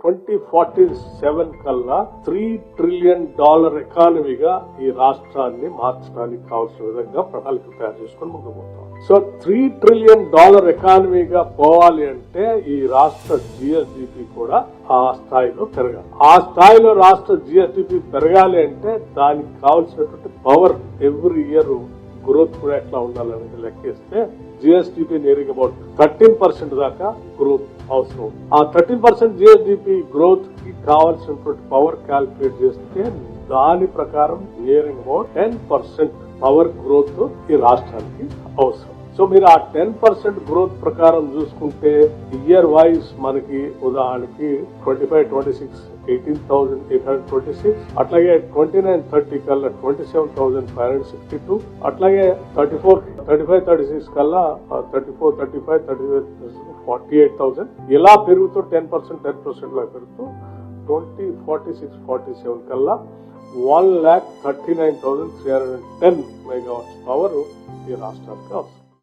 2047 కల్లా $3 trillion ఎకానమీగా ఈ రాష్ట్రాన్ని మార్చడానికి కావాల్సిన విధంగా ప్రణాళిక తయారు చేసుకుని ముందుకు పోతాం. సో $3 trillion ఎకానమీగా పోవాలి అంటే ఈ రాష్ట్ర జిఎస్డిపి కూడా ఆ స్థాయిలో పెరగాలి. ఆ స్థాయిలో రాష్ట్ర జిఎస్డిపి పెరగాలి అంటే దానికి కావాల్సినటువంటి పవర్ ఎవ్రీ ఇయర్ గ్రోత్ కూడా ఎట్లా ఉండాలనేది లెక్కిస్తే జిఎస్డిపి నియరింగ్ అబౌట్ 13% దాకా గ్రోత్ అవసరం. ఆ 13% జిఎస్డిపి గ్రోత్ కి కావాల్సినటువంటి పవర్ క్యాల్కులేట్ చేస్తే దాని ప్రకారం నియరింగ్ అబౌట్ 10% పవర్ గ్రోత్ ఈ రాష్ట్రానికి అవసరం. సో మీరు ఆ 10% గ్రోత్ ప్రకారం చూసుకుంటే ఇయర్ వైజ్ మనకి ఉదాహరణకి 25-26 18,826, అట్లాగే 29-30 కల్లా 27,562, అట్లాగే 35-36 కల్లా 34-35 48,000 ఇలా పెరుగుతూ 10% లా పెరుగుతూ 2046-47 కల్లా 1,39,310 megawatts పవర్ ఈ రాష్ట్రానికి అవసరం.